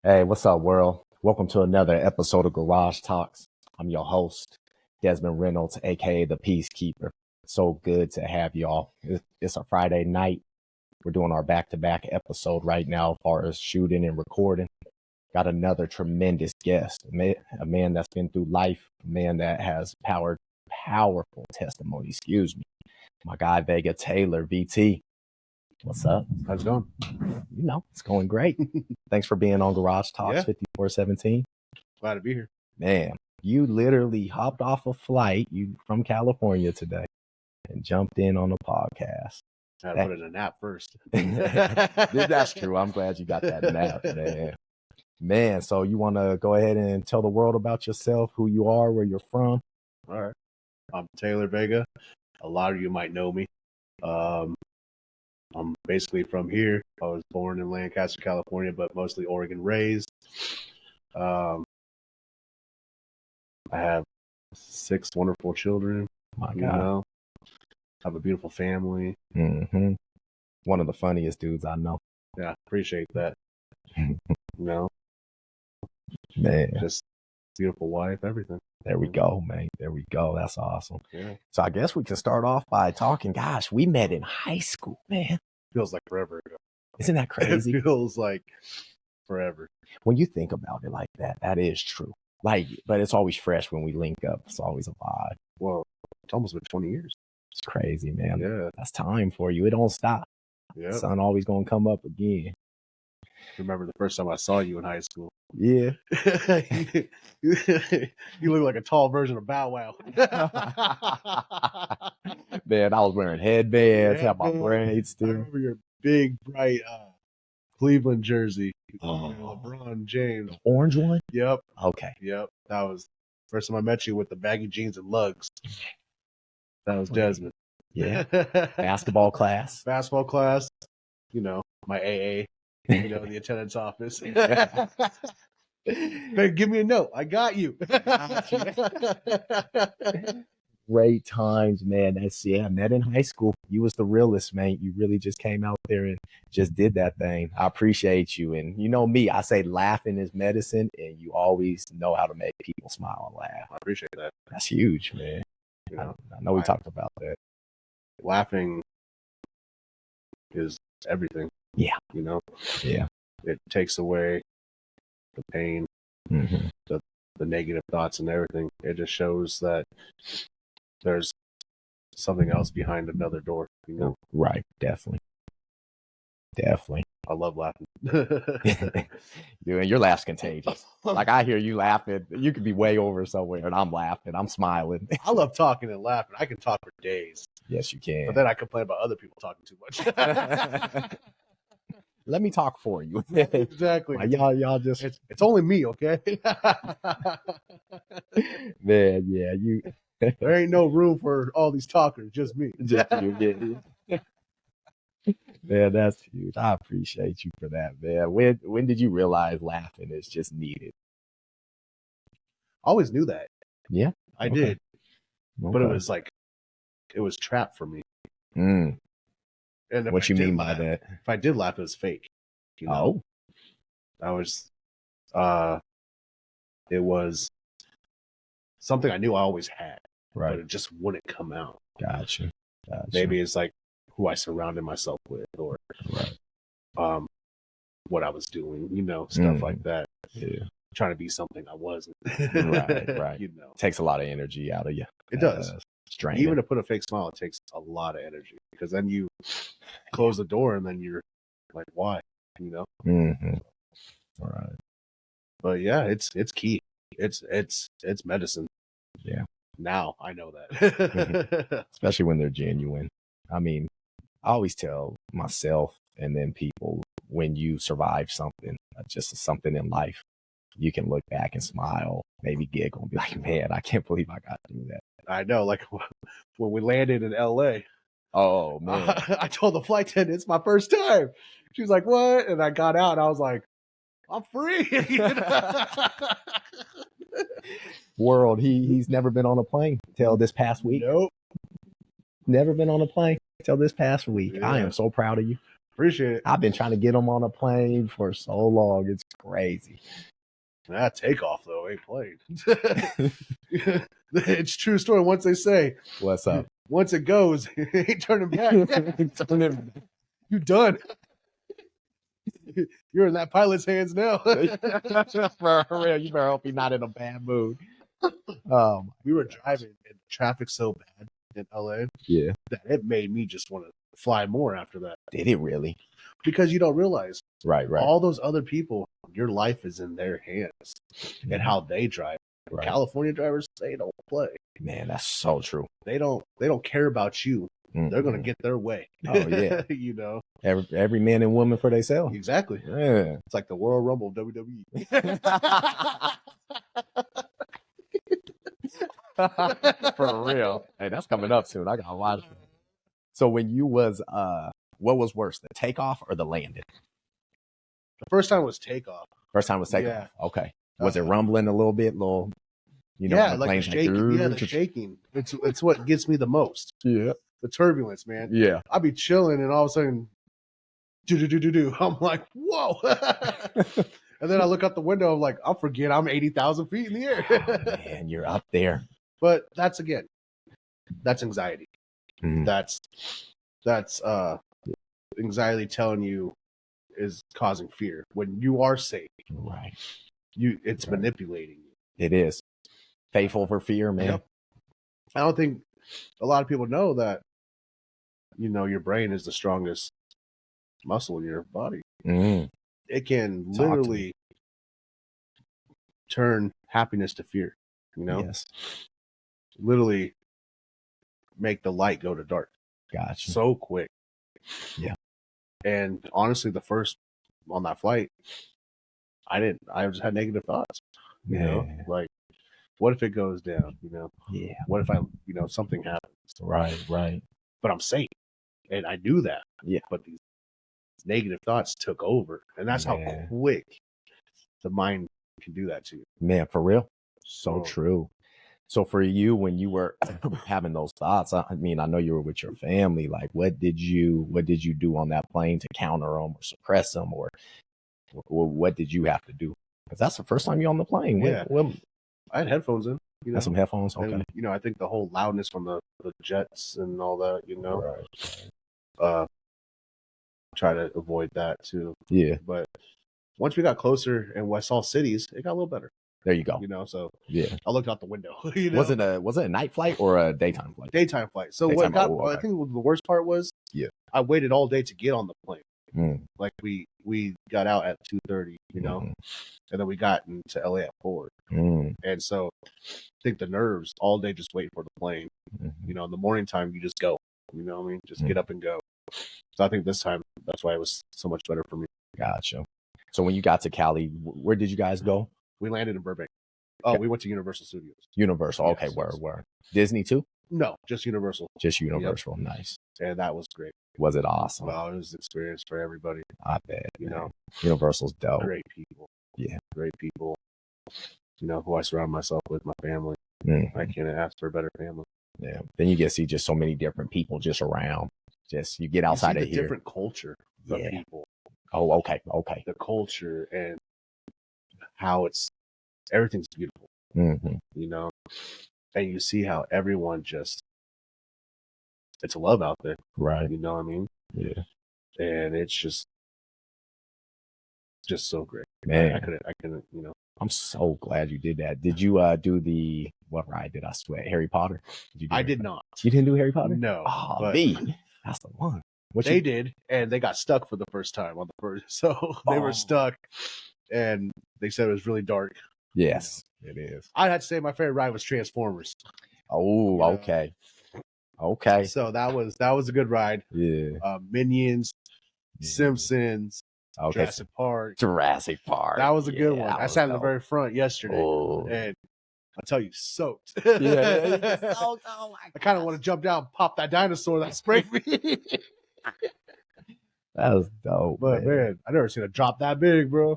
Hey, what's up, world? Welcome to another episode of Garage Talks. I'm your host, Desmond Reynolds, aka the Peacekeeper. So good to have y'all. It's a Friday night. We're doing our back-to-back episode right now as far as shooting and recording. Got another tremendous guest, a man that's been through life, a man that has powerful testimony, My guy, Vega Taylor, VT. What's up? How's it going? It's going great. Thanks for being on Garage Talks 5417. Glad to be here. Man, you literally hopped off a flight from California today and jumped in on the podcast. I had to put in a nap first. That's true. I'm glad you got that nap, man. Man, so you want to go ahead and tell the world about yourself, who you are, where you're from? All right. I'm Taylor Vega. A lot of you might know me. I'm basically from here. I was born in Lancaster, California, but mostly Oregon raised. I have 6 wonderful children. My God. I have a beautiful family. Mm-hmm. One of the funniest dudes I know. Yeah, appreciate that. Man. Just beautiful wife, everything. There we go, man. There we go. That's awesome. Yeah. So I guess we can start off by talking. Gosh, we met in high school, man. Feels like forever ago. Isn't that crazy? It feels like forever. When you think about it like that, that is true. But it's always fresh when we link up. It's always a vibe. Well, it's almost been 20 years. It's crazy, man. Yeah. That's time for you. It don't stop. Yeah. Sun always gonna come up again. Remember the first time I saw you in high school? Yeah. You look like a tall version of Bow Wow. Man, I was wearing headbands, had my braids still. I remember your big, bright Cleveland jersey. Oh. LeBron James. The orange one? Yep. Okay. Yep. That was the first time I met you with the baggy jeans and lugs. That was Desmond. Yeah. Basketball class. Basketball class. My AA. The attendance office. Hey, give me a note. I got you. Great times, man. I met in high school. You was the realest, man. You really just came out there and just did that thing. I appreciate you. And you know me, I say laughing is medicine, and you always know how to make people smile and laugh. I appreciate that. That's huge, man. I know we talked about that. Laughing is everything. Yeah. Yeah. It takes away the pain, mm-hmm. the negative thoughts and everything. It just shows that there's something else behind another door, Right. Definitely. I love laughing. Your laugh's contagious. Like I hear you laughing. You could be way over somewhere and I'm laughing. I'm smiling. I love talking and laughing. I can talk for days. Yes, you can. But then I complain about other people talking too much. Let me talk for you. Exactly. Like, y'all just it's only me, okay? Man, yeah, you there ain't no room for all these talkers, just me. Just you, yeah. Man, that's huge. I appreciate you for that, man. When did you realize laughing is just needed? I always knew that. Yeah, I did. But it was trapped for me. Mm. And what you mean by that? If I did laugh, it was fake. Oh. That was it was something I knew I always had. Right. But it just wouldn't come out. Gotcha. Maybe it's like who I surrounded myself with or what I was doing, stuff like that. Yeah. Trying to be something I wasn't. Right. Takes a lot of energy out of you. It does. Straining. Even to put a fake smile, it takes a lot of energy because then you close the door and then you're like, why? Mm-hmm. All right. But yeah, it's key. It's medicine. Yeah. Now I know that. Especially when they're genuine. I mean, I always tell myself and then people, when you survive something, just something in life, you can look back and smile, maybe giggle and be like, man, I can't believe I got to do that. I know, like when we landed in LA. Oh, man. I told the flight attendant, it's my first time. She was like, what? And I got out and I was like, I'm free. World, he's never been on a plane till this past week. Nope. Never been on a plane till this past week. Yeah. I am so proud of you. Appreciate it. I've been trying to get them on a plane for so long. It's crazy. That takeoff though ain't played. It's true story. Once they say, What's up? once it goes, it ain't turning back. You done. You're in that pilot's hands now. For real, you better hope he's not in a bad mood. We were driving and traffic's so bad in LA Yeah. that it made me just want to fly more after that. Did it really? Because you don't realize Right. all those other people, your life is in their hands and how they drive. Right. California drivers, they don't play. Man, that's so true. They don't care about you. They're gonna get their way. Oh yeah. You know. Every man and woman for themselves. Exactly. Yeah. It's like the Royal Rumble of WWE. For real. Hey, that's coming up soon. I gotta watch it. So when you was what was worse, the takeoff or the landing? The first time was takeoff. First time was takeoff. Yeah. Okay. Was it rumbling a little bit? You know, yeah, like the shaking. Yeah, the shaking. It's what gets me the most. Yeah. The turbulence, man. Yeah. I'll be chilling and all of a sudden, do. I'm like, whoa. And then I look out the window. I'm like, I'll forget I'm 80,000 feet in the air. Oh, man, you're up there. But that's anxiety. Mm. That's anxiety telling you is causing fear. When you are safe, right? It's manipulating you. It is. Faith over fear, man. Yep. I don't think a lot of people know that. Your brain is the strongest muscle in your body. Mm. It can literally turn happiness to fear. Yes. Literally make the light go to dark. Gotcha. So quick. Yeah. And honestly, the first on that flight, I just had negative thoughts. Like, what if it goes down? Yeah. What if something happens? Right. But I'm safe. And I knew that. Yeah. But these negative thoughts took over. And that's how quick the mind can do that to you. Man, for real. So true. So for you, when you were having those thoughts, I mean, I know you were with your family. Like, what did you do on that plane to counter them or suppress them, or what did you have to do? Because that's the first time you're on the plane. Yeah. I had headphones in. Had some headphones. Okay. And, I think the whole loudness from the jets and all that. Right. Try to avoid that too. Yeah. But once we got closer and I saw cities, it got a little better. There you go. So yeah, I looked out the window. Was it a night flight or a daytime flight? Daytime flight. So I think the worst part was, I waited all day to get on the plane. Like we got out at 2:30, and then we got into LA at 4. And so I think the nerves all day just waiting for the plane. In the morning time you just go. Just get up and go. So I think this time that's why it was so much better for me. Gotcha. So when you got to Cali, where did you guys go? We landed in Burbank. Oh, we went to Universal Studios. Universal. Okay, where? Disney too? No, just Universal. Just Universal. Yep. Nice. And that was great. Was it awesome? Well, it was an experience for everybody. I bet. Universal's dope. Great people. Yeah. Great people. Who I surround myself with, my family. I can't ask for a better family. Yeah. Then you get to see just so many different people just around. Just you get outside of here. Different culture of people. Oh, okay. The culture and how everything's beautiful. And you see how everyone it's love out there. Right. You know what I mean? Yeah. And it's just so great. Man. I couldn't, I'm so glad you did that. Did you do what ride did I sweat? Harry Potter? I did not. You didn't do Harry Potter? No. Oh, but that's the one. They did, and they got stuck for the first time on the first. So they were stuck, and they said it was really dark. Yes, it is. I had to say my favorite ride was Transformers. Oh, okay. Okay. So that was a good ride. Yeah. Minions, Simpsons, Jurassic Park. That was a good one. I sat in the very front yesterday, and I'll tell you, soaked. Yeah. Soaked. Oh my God. I kind of want to jump down and pop that dinosaur that sprayed me. That was dope. But man, I never seen a drop that big, bro.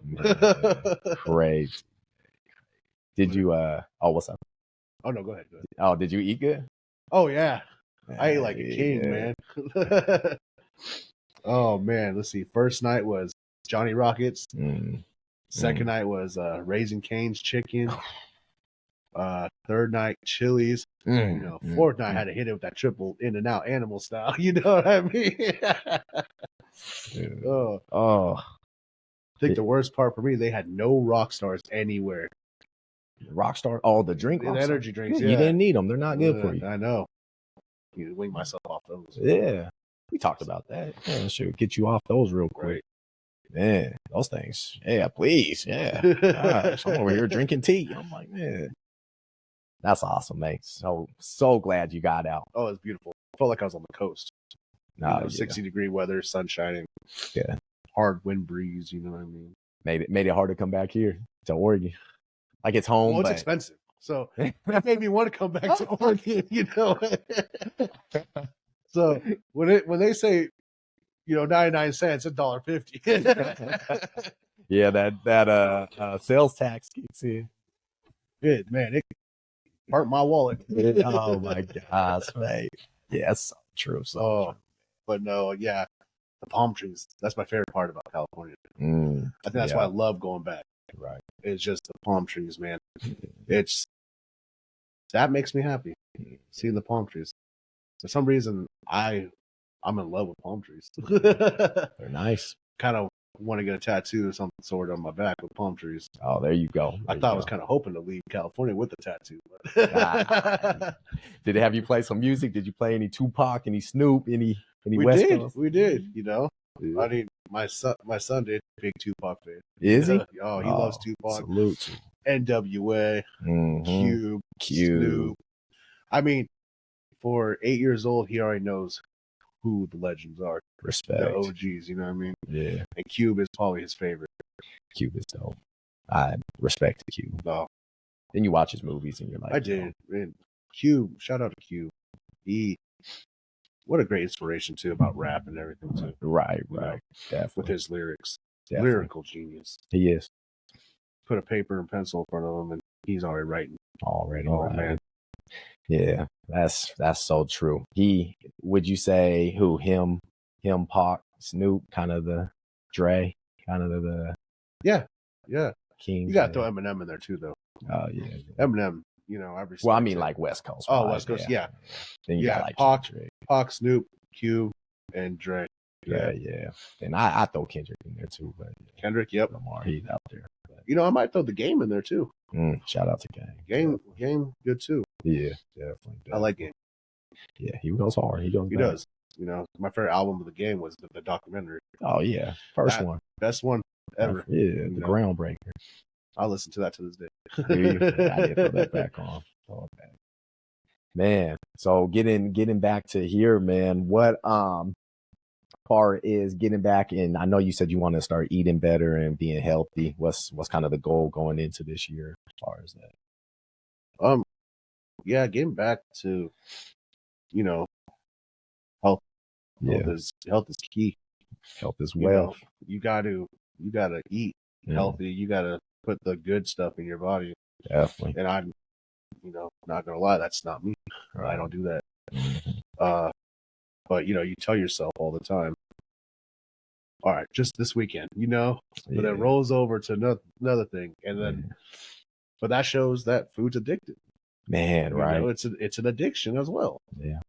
Crazy. Did you what's up? Oh no, go ahead. Oh, did you eat good? Oh yeah. I ate like a king, man. Oh man, let's see. First night was Johnny Rockets. Second night was Raising Cane's chicken. Third night Chili's. Fourth night I had to hit it with that triple in and out animal style. You know what I mean? I think the worst part for me, they had no rock stars anywhere. Rockstar, all the energy drinks. Yeah. You didn't need them; they're not good for you. I know. You wing myself off those. Yeah, we talked about that. Yeah, should get you off those real quick. Right. Man, those things. Yeah, please. Yeah, gosh, I'm over here drinking tea. I'm like, man, that's awesome, mate. So glad you got out. Oh, it's beautiful. I felt like I was on the coast. 60-degree weather, sun shining. Yeah, hard wind breeze. You know what I mean? Made it hard to come back here to Oregon. Like it's home. Well, it's expensive. So that made me want to come back to Oregon, So when they say, 99 cents, $1.50. Yeah, that sales tax kicks in. Good man, it hurt my wallet. Oh my gosh, mate. Yeah, that's so true. But no, yeah, the palm trees. That's my favorite part about California. I think that's why I love going back. Right. It's just the palm trees, man. That makes me happy. Seeing the palm trees. For some reason, I'm in love with palm trees. They're nice. Kind of want to get a tattoo or something sort on my back with palm trees. Oh, there you go. I thought I was kind of hoping to leave California with the tattoo. Did they have you play some music? Did you play any Tupac, any Snoop, any West Coast? We did. I mean, my son did. Big Tupac fan. Is he? He loves Tupac. Salute. NWA, Snoop. I mean, for 8 years old, he already knows who the legends are. Respect. The OGs, you know what I mean? Yeah. And Cube is probably his favorite. Cube is dope. I respect Cube. Oh. Then you watch his movies and you're like, I did. Man, Cube, shout out to Cube. What a great inspiration too about rap and everything too. Right. Definitely. With his lyrics. Definitely. Lyrical genius. He is. Put a paper and pencil in front of him and he's already writing. Man. Yeah, that's so true. Would you say him, Pac, Snoop, kind of the Dre, kind of the yeah King. You gotta throw Eminem in there too, though. Oh yeah, Eminem. I respect. Well, I mean, like West Coast. Oh, West Coast, yeah. Then you got like Pac, Snoop, Cube, and Dre. Yeah. And I throw Kendrick in there too, but Kendrick, yep. Lamar, he's out there. But, I might throw the Game in there too. Shout out to Game. Game, good too. Yeah, definitely. I like Game. Yeah, he goes hard. He does. My favorite album of the Game was the documentary. Oh yeah, first one, best one ever. Yeah, the groundbreaker. I listen to that to this day. I need to throw that back on. Man, so getting back to here, man. What part is getting back in? I know you said you want to start eating better and being healthy. What's kind of the goal going into this year as far as that? Yeah, getting back to health. Health is key. Health is wealth. You gotta eat healthy. You gotta put the good stuff in your body. Definitely. And I'm not gonna lie, that's not me. Right. I don't do that. But you tell yourself all the time, all right, just this weekend, but it rolls over to another thing, and then but that shows that food's addictive, man. Right. It's an addiction as well. Yeah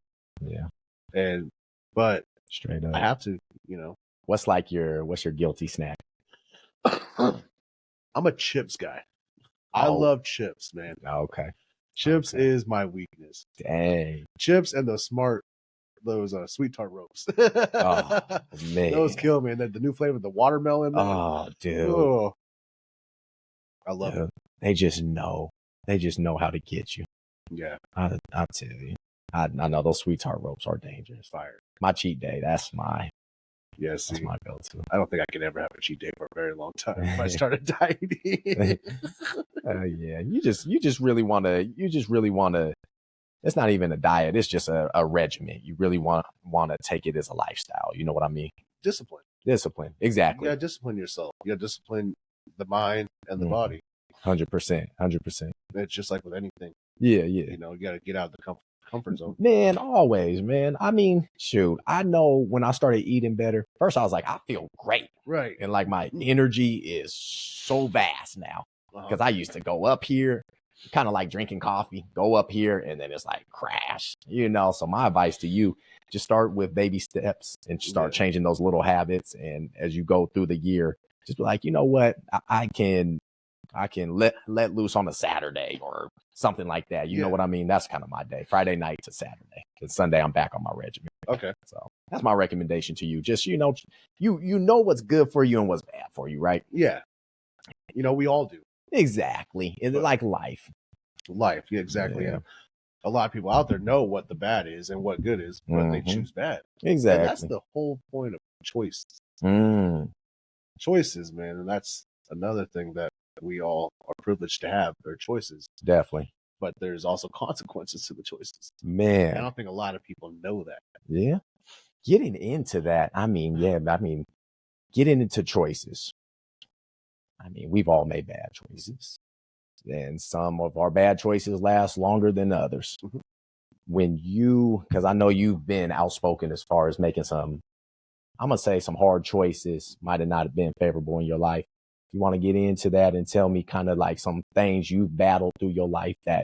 But straight up, I have to. What's your guilty snack? I'm a chips guy. I love chips, man. Okay. Chips is my weakness. Dang. Chips and those sweet tart ropes. Oh man, those kill me. And then the new flavor, the watermelon. Oh dude, I love it. They just know how to get you. Yeah, I'll tell you. I know those sweet tart ropes are dangerous. Fire. My cheat day. That's my go-to. I don't think I could ever have a cheat day for a very long time if I started dieting. Yeah, you just really want to. It's not even a diet. It's just a regimen. You really want to take it as a lifestyle. You know what I mean? Discipline. Exactly. You gotta discipline yourself. You gotta discipline the mind and the body. 100%. It's just like with anything. Yeah. You gotta get out of the comfort Comfort zone. Man, always, man. I mean, shoot, I know when I started eating better, first I was like, I feel great. Right. And like my energy is so vast now. Because I used to go up here, kind of like drinking coffee, go up here, and then it's like crash, So my advice to you, just start with baby steps and start changing those little habits. And as you go through the year, just be like, you know what, I can let loose on a Saturday or something like that. You know what I mean? That's kind of my day, Friday night to Saturday. Because Sunday I'm back on my regimen. Okay. So that's my recommendation to you. Just, you know what's good for you and what's bad for you, right? Yeah. We all do. Exactly. It's like life. Yeah, exactly. Yeah. And a lot of people out there know what the bad is and what good is, but they choose bad. Exactly. And that's the whole point of choices. Choices, man. And that's another thing that we all are privileged to have, their choices. Definitely. But there's also consequences to the choices. Man. And I don't think a lot of people know that. Yeah. Getting into that, getting into choices. We've all made bad choices. And some of our bad choices last longer than others. Because I know you've been outspoken as far as making some hard choices might have not been favorable in your life. You want to get into that and tell me kind of like some things you've battled through your life that,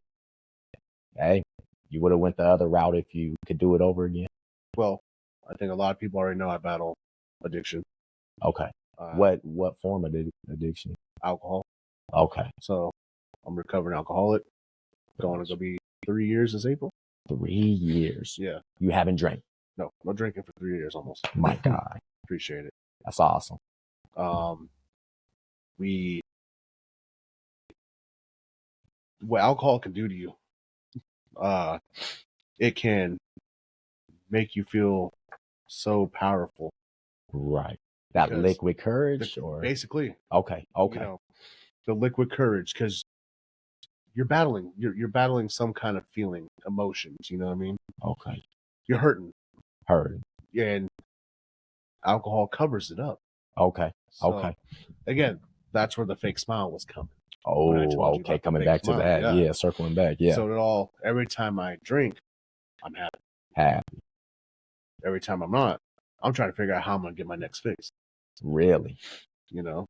hey, you would have went the other route if you could do it over again? Well, I think a lot of people already know I battle addiction. Okay. What form of addiction? Alcohol. Okay. So I'm recovering alcoholic. Going to be 3 years this April. 3 years. Yeah. You haven't drank? No drinking for 3 years almost. My God. Appreciate it. That's awesome. What alcohol can do to you, it can make you feel so powerful. Right. That liquid courage, basically. Okay. The liquid courage, because you're battling some kind of feeling, emotions. You know what I mean? Okay. You're hurting. And alcohol covers it up. Okay. So, again, that's where the fake smile was coming. Oh, okay. Coming back to that. Yeah. Circling back. Yeah. So every time I drink, I'm happy. Every time I'm not, I'm trying to figure out how I'm going to get my next fix. Really? The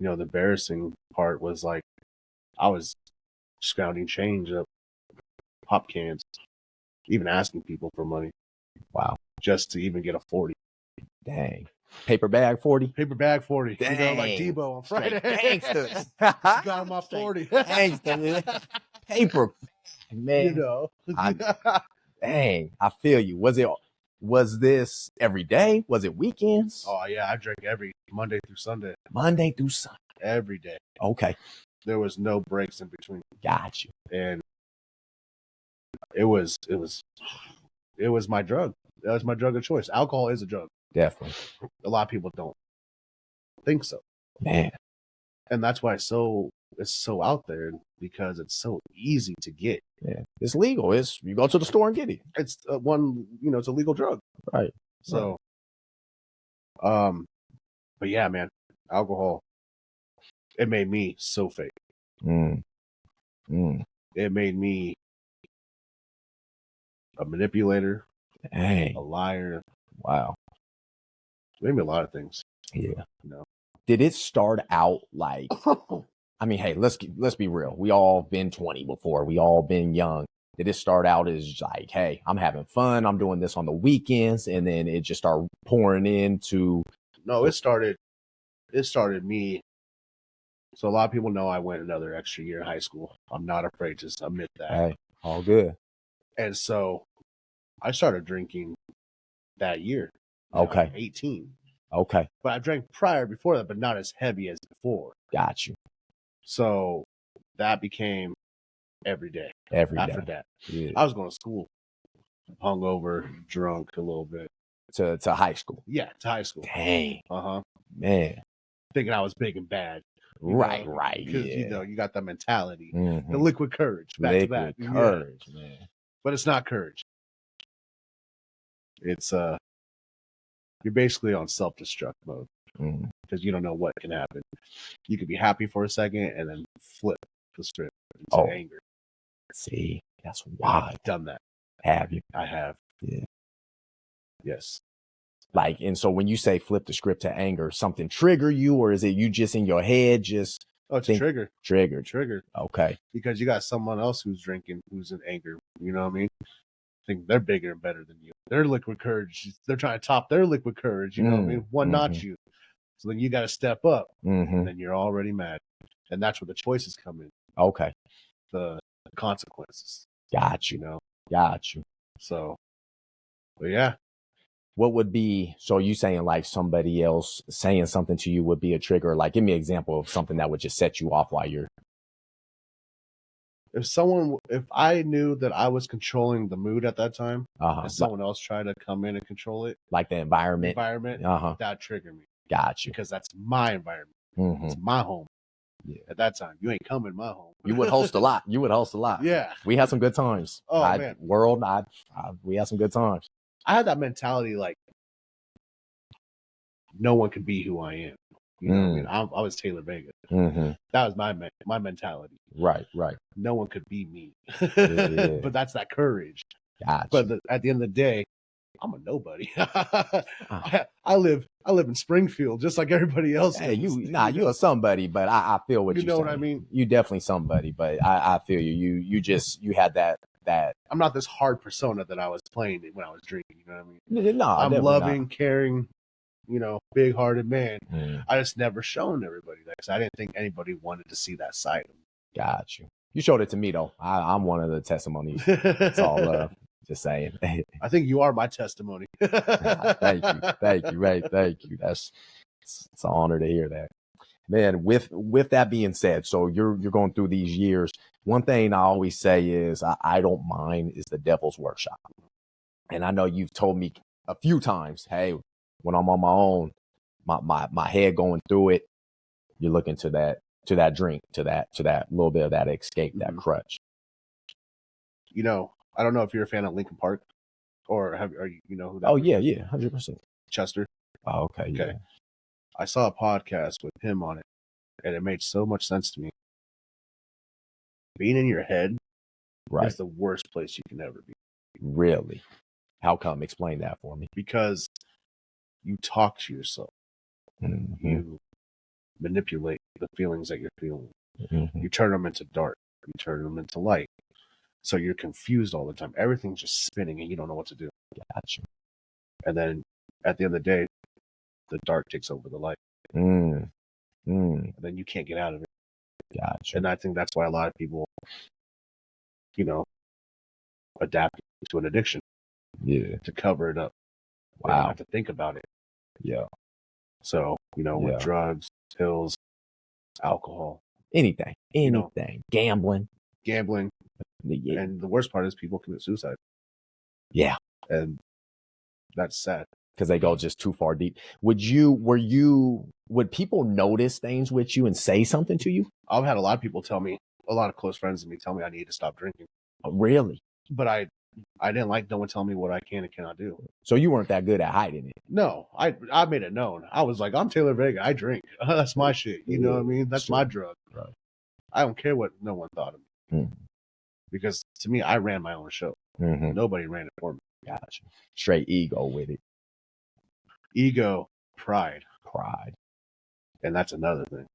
embarrassing part was like, I was scrounging change up pop cans, even asking people for money. Wow. Just to even get a 40. Dang. Paper bag 40? Paper bag 40. Dang. Like Debo on Friday. Gangster. Got him off 40. Gangster. Paper. Man. Dang. I feel you. Was this every day? Was it weekends? Oh, yeah. I drank every Monday through Sunday. Every day. Okay. There was no breaks in between. Got you. And it was my drug. That was my drug of choice. Alcohol is a drug. Definitely. A lot of people don't think so. Man. And that's why it's so out there, because it's so easy to get. Yeah. It's legal. You go to the store and get it. It's it's a legal drug. Right. So, but yeah, man, alcohol, it made me so fake. It made me a manipulator, a liar. Wow. It made me a lot of things. Yeah. Did it start out like, hey, let's be real. We all been 20 before. We all been young. Did it start out as like, hey, I'm having fun, I'm doing this on the weekends, and then it just started pouring into? No, it started me. So a lot of people know I went another extra year in high school. I'm not afraid to admit that. Hey, all good. And so I started drinking that year. Okay. 18. Okay. But I drank before that, but not as heavy as before. Got you. So that became every day. After that. Yeah. I was going to school, hungover, drunk a little bit. To high school? Yeah, to high school. Dang. Man. Thinking I was big and bad. Right. Because, you got that mentality. Mm-hmm. The liquid courage. Back to back. Courage, man. But it's not courage. It's, you're basically on self-destruct mode. Because you don't know what can happen. You could be happy for a second and then flip the script into anger. See, that's wild. I've done that. Have you? I have. Yeah. Yes. Like, and so when you say flip the script to anger, something trigger you, or is it you just in your head just? Oh, it's a trigger. Trigger. Okay. Because you got someone else who's drinking, who's in anger. You know what I mean? I think they're bigger and better than you. Their liquid courage, they're trying to top their liquid courage. You know what I mean? One notch you. So then you got to step up, and then you're already mad. And that's where the choices come in. Okay. The consequences. Got you. You know? Got you. So, but yeah. What would be, so you saying like somebody else saying something to you would be a trigger? Like, give me an example of something that would just set you off while you're. If I knew that I was controlling the mood at that time, and someone else tried to come in and control it, like the environment, that triggered me. Got you. Because that's my environment. It's my home. Yeah. At that time, you ain't coming to my home. You would host a lot. Yeah. We had some good times. Oh, man. We had some good times. I had that mentality like, no one can be who I am. You know what I mean? I was Taylor Vega. That was my mentality. Right. No one could be me. Yeah. But that's that courage. Gotcha. But at the end of the day, I'm a nobody. I live in Springfield just like everybody else. Hey, you're somebody, but I feel what you know saying. What I mean? You definitely somebody, but I feel you. You had that. I'm not this hard persona that I was playing when I was drinking. You know what I mean? No, I'm loving, caring, big-hearted man. I just never shown everybody that because I didn't think anybody wanted to see that side of me. Got you. You showed it to me though. I'm one of the testimonies. It's all love. Just saying. I think you are my testimony. Thank you. Right. Thank you. It's an honor to hear that. Man, with that being said, so you're going through these years. One thing I always say is I don't mind is the devil's workshop. And I know you've told me a few times, hey, when I'm on my own, my head going through it, you're looking to that drink, to that little bit of that escape, that crutch. I don't know if you're a fan of Linkin Park or are you who that is? Yeah, 100%. Chester. Oh, okay. Yeah. I saw a podcast with him on it, and it made so much sense to me. Being in your head is the worst place you can ever be. Really? How come? Explain that for me. Because you talk to yourself. You manipulate the feelings that you're feeling. You turn them into dark. You turn them into light. So you're confused all the time. Everything's just spinning and you don't know what to do. Gotcha. And then at the end of the day, the dark takes over the light. And then you can't get out of it. Gotcha. And I think that's why a lot of people, adapt to an addiction. Yeah. To cover it up. Wow. They don't have to think about it. Yeah. So, with drugs, pills, alcohol. Anything. Gambling. Yeah. And the worst part is people commit suicide. Yeah. And that's sad. Because they go just too far deep. Would people notice things with you and say something to you? I've had a lot of people tell me, a lot of close friends of me tell me I need to stop drinking. Oh, really? But I didn't like no one telling me what I can and cannot do. So you weren't that good at hiding it? No, I made it known. I was like, I'm Taylor Vega. I drink. That's my shit. You know what I mean? That's my drug. Right. I don't care what no one thought of me. Because to me, I ran my own show. Nobody ran it for me. Gotcha. Straight ego with it. Ego, pride. And that's another thing.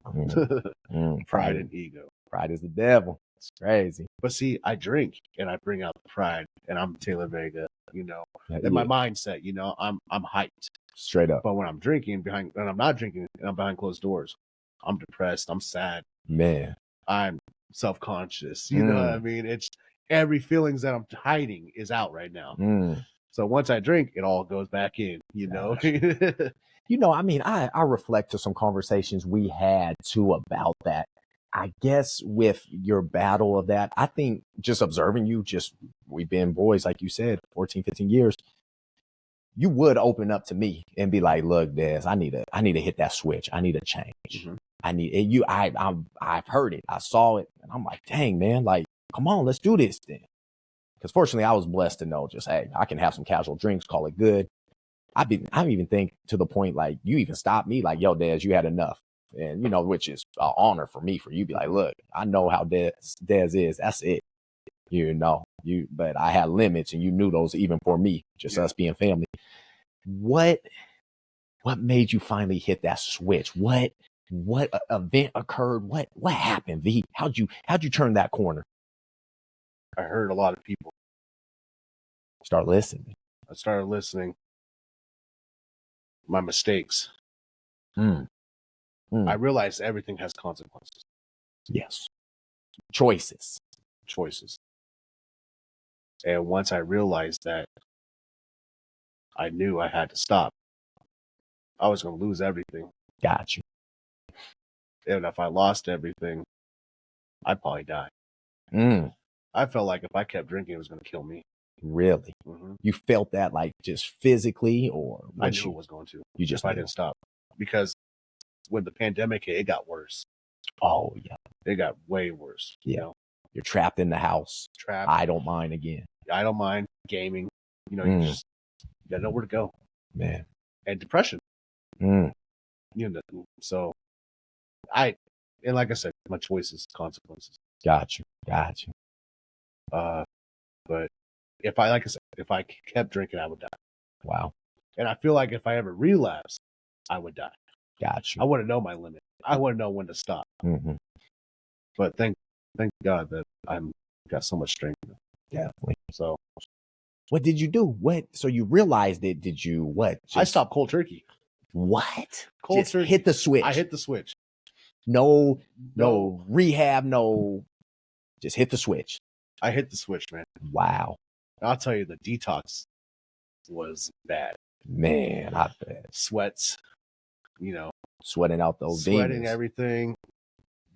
Pride and ego. Pride is the devil. It's crazy. But see, I drink and I bring out the pride and I'm Taylor Vega, and my mindset, I'm hyped. Straight up. But when I'm drinking and I'm not drinking and I'm behind closed doors, I'm depressed. I'm sad. Man. I'm self-conscious. You know what I mean? It's every feelings that I'm hiding is out right now. So once I drink, it all goes back in, I reflect to some conversations we had too about that. I guess with your battle of that, I think just observing you, we've been boys, like you said, 14, 15 years, you would open up to me and be like, look, Des, I need to hit that switch. I need a change. I need you. I've heard it. I saw it. And I'm like, dang, man, like, come on, let's do this then. Because fortunately, I was blessed to know just, hey, I can have some casual drinks, call it good. I even think to the point, like, you even stopped me, like, yo, Des, you had enough. And, which is an honor for me, for you to be like, look, I know how Des is. That's it. but I had limits, and you knew those even for me, just us being family. What made you finally hit that switch? What event occurred? What happened, V? How'd you turn that corner? I heard a lot of people. Start listening. I started listening. My mistakes. I realized everything has consequences. Yes. Choices. And once I realized that, I knew I had to stop. I was going to lose everything. Got you. And if I lost everything, I'd probably die. I felt like if I kept drinking, it was going to kill me. Really? You felt that, like, just physically, or I knew it was going to. You just if I didn't stop, because when the pandemic hit, it got worse. Oh yeah, it got way worse. Yeah, you know? You're trapped in the house. I don't mind again. I don't mind gaming. You just got nowhere to go, man. And depression. So and like I said, my choices, consequences. Got you. But if I kept drinking, I would die. Wow. And I feel like if I ever relapsed, I would die. Got you. I want to know my limit. I want to know when to stop. But thank God that I'm got so much strength now. Definitely. So what did you do? So you realized it. Did you what? I stopped cold turkey. What? Cold turkey. Hit the switch. I hit the switch. No rehab, just hit the switch. I hit the switch, man. Wow. I'll tell you, the detox was bad. Man, I bet. Sweats, sweating out those demons. Sweating everything.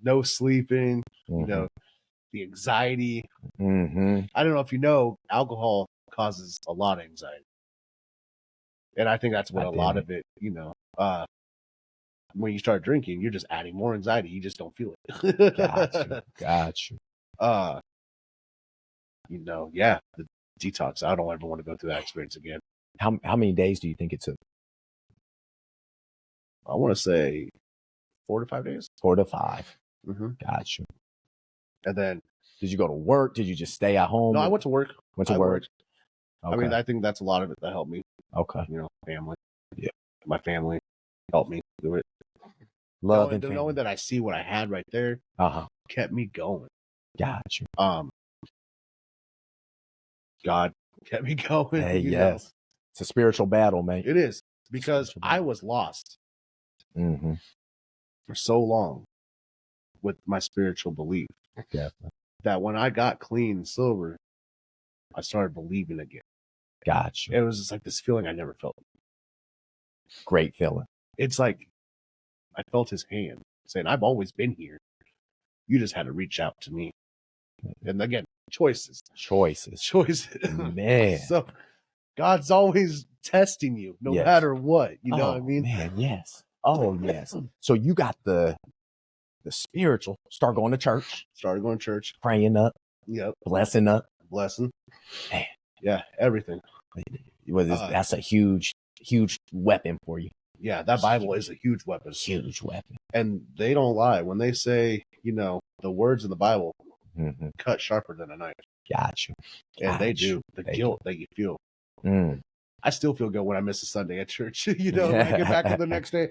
No sleeping, the anxiety. I don't know if you know, alcohol causes a lot of anxiety. And I think that's what a lot of it, when you start drinking, you're just adding more anxiety. You just don't feel it. Got you. The detox. I don't ever want to go through that experience again. How many days do you think it took? I want to say 4 to 5 days. 4 to 5. Got you. And then, did you go to work? Did you just stay at home? No, I went to work. Work. Okay. I mean, I think that's a lot of it that helped me. Okay. Family. Yeah. My family helped me do it. Love and family. Knowing that I see what I had right there kept me going. Got you. God kept me going. Hey, yes. It's a spiritual battle, man. It is, because I was lost for so long with my spiritual belief. Definitely. That when I got clean and sober, I started believing again. Got you. It was just like this feeling I never felt. Great feeling. It's like I felt his hand saying, I've always been here. You just had to reach out to me. And again, choices. Man. So God's always testing you, no matter what. You know what I mean? Man, yes. Oh, yes. So you got the spiritual. Started going to church. Praying up. Yep. Blessing up. Blessing. Man. Yeah, everything. That's a huge weapon for you. Yeah, that Bible is a huge weapon. Huge weapon. And they don't lie. When they say, the words in the Bible cut sharper than a knife. Got you. And they do. The guilt that you feel. I still feel good when I miss a Sunday at church. When I get back to the next day.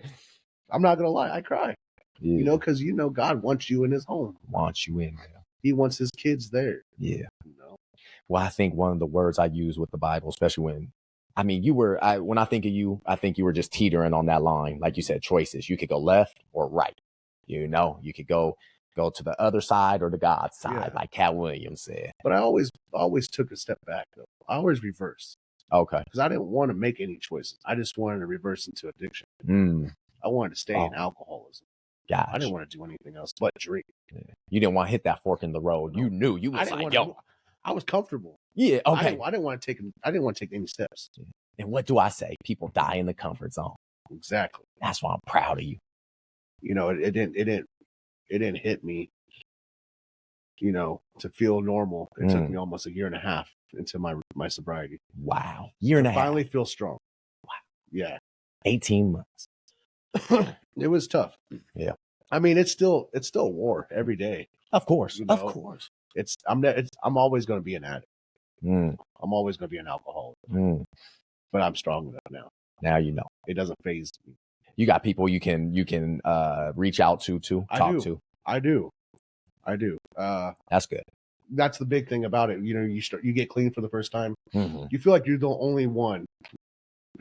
I'm not going to lie. I cry. Yeah. Because God wants you in his home. Wants you in there. He wants his kids there. Yeah. Well, I think one of the words I use with the Bible, especially when I think of you, I think you were just teetering on that line. Like you said, choices. You could go left or right. You could go to the other side or the God side, like Cat Williams said. But I always took a step back, though. I always reversed. Okay. Because I didn't want to make any choices. I just wanted to reverse into addiction. I wanted to stay in alcoholism. Gotcha. I didn't want to do anything else but drink. Yeah. You didn't want to hit that fork in the road. You knew. You was like, yo. I was comfortable. Yeah, okay. I didn't want to take any steps. Yeah. And what do I say? People die in the comfort zone. Exactly. That's why I'm proud of you. It didn't hit me, to feel normal. It took me almost a year and a half into my sobriety. Wow. Year and a half. Finally feel strong. Wow. Yeah. 18 months. It was tough. Yeah. I mean, it's still war every day. Of course, you know? Of course. I'm always going to be an addict. Mm. I'm always going to be an alcoholic. Mm. But I'm strong enough now. Now you know. It doesn't faze me. You got people you can reach out to talk to. I do. That's good. That's the big thing about it. You know, you get clean for the first time. Mm-hmm. You feel like you're the only one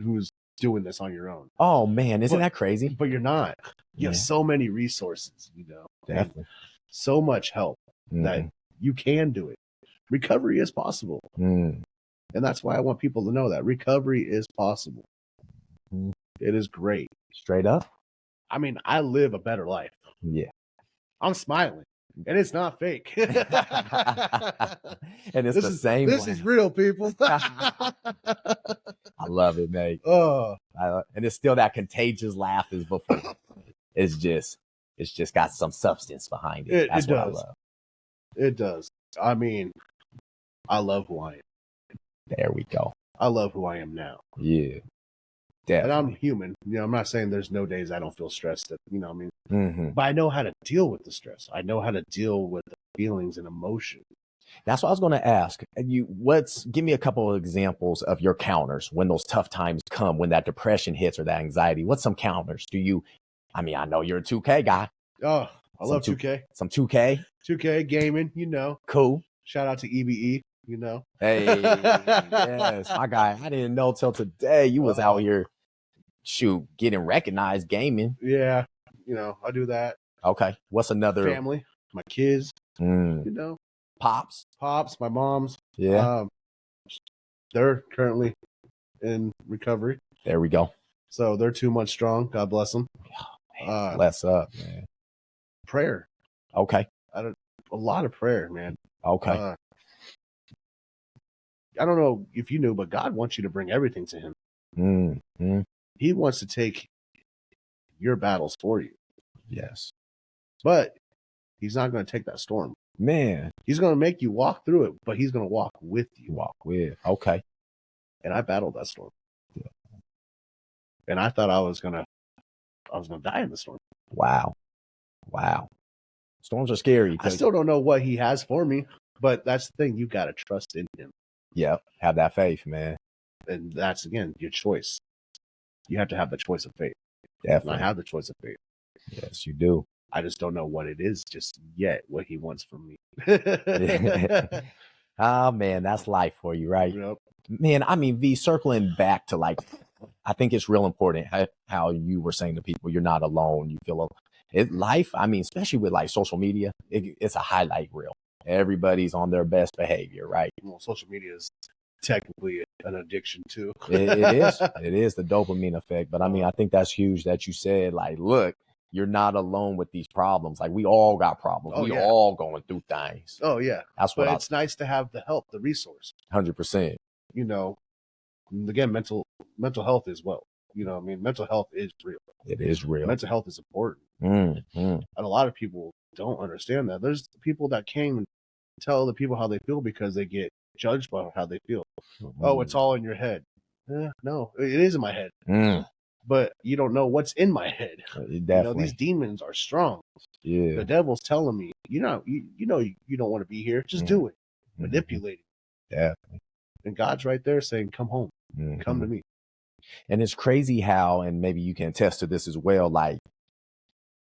who's doing this on your own. Oh man, isn't that crazy? But you're not. You have so many resources, you know. Definitely. So much help that you can do it. Recovery is possible. And that's why I want people to know that recovery is possible. It is great. Straight up. I mean, I live a better life. Yeah. I'm smiling. And it's not fake. And it's the same. This is real, people. I love it, mate. And it's still that contagious laugh as before. It's just got some substance behind it. That's what I love. It does. I mean, I love who I am. There we go. I love who I am now. Yeah. Definitely. And I'm human. You know, I'm not saying there's no days I don't feel stressed. You know what I mean? Mm-hmm. But I know how to deal with the stress. I know how to deal with the feelings and emotion. That's what I was going to ask. Give me a couple of examples of your counters when those tough times come, when that depression hits or that anxiety. What's some counters? I know you're a 2K guy. Oh, I love 2K. Some 2K. 2K gaming, you know. Cool. Shout out to EBE, you know. Hey, yes, my guy. I didn't know till today you was out here, getting recognized gaming. Yeah, you know, I do that. Okay. What's another? Family, my kids, you know. Pops, my moms. Yeah. They're currently in recovery. There we go. So they're 2 months strong. God bless them. Bless up, man. Prayer. Okay. A lot of prayer, man. Okay. I don't know if you knew, but God wants you to bring everything to him. He wants to take your battles for you. Yes. But he's not going to take that storm. Man. He's going to make you walk through it, but he's going to walk with you. Okay. And I battled that storm. Yeah. And I thought I was going to die in the storm. Wow. Storms are scary. I still don't know what he has for me, but that's the thing. You got to trust in him. Yep. Have that faith, man. And that's, again, your choice. You have to have the choice of faith. Definitely. And I have the choice of faith. Yes, you do. I just don't know what it is just yet, what he wants from me. Oh, man, that's life for you, right? Yep. Man, I mean, V, circling back to I think it's real important how you were saying to people, you're not alone. You feel life. I mean, especially with social media, it's a highlight reel. Everybody's on their best behavior, right? Well, social media is technically an addiction too. It is. It is the dopamine effect. But I mean, I think that's huge that you said, look, you're not alone with these problems. We all got problems. All going through things. Oh yeah. That's what it's nice to have the help, the resource. 100%. You know, again, mental health as well. You know, I mean, mental health is real. It is real. Mental health is important. And a lot of people don't understand that. There's people that can't even tell the people how they feel because they get judged by how they feel. Oh, it's all in your head. No, it is in my head. But you don't know what's in my head. Definitely. You know, these demons are strong. Yeah. The devil's telling me, you know you don't want to be here. Just do it. Manipulate it. Definitely. And God's right there saying, come home. Come to me. And it's crazy how, and maybe you can attest to this as well,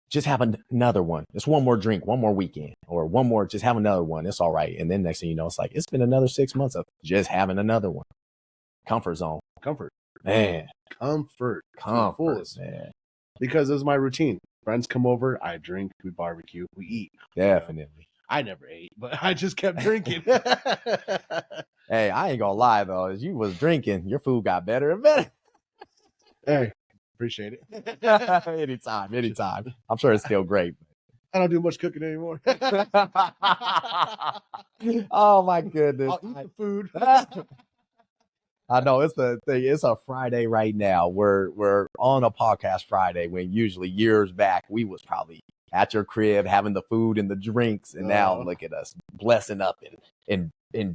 just have another one. It's one more drink, one more weekend, or one more, just have another one. It's all right. And then next thing you know, it's it's been another 6 months of just having another one. Comfort zone. Comfort. Man. Comfort, man. Because it was my routine. Friends come over, I drink, we barbecue, we eat. Definitely. I never ate, but I just kept drinking. Hey, I ain't gonna lie though. As you was drinking, your food got better and better. Hey, appreciate it. Anytime. I'm sure it's still great. I don't do much cooking anymore. Oh my goodness. I'll eat the food. I know it's the thing. It's a Friday right now. We're on a podcast Friday when usually years back we was probably at your crib having the food and the drinks, and now look at us blessing up and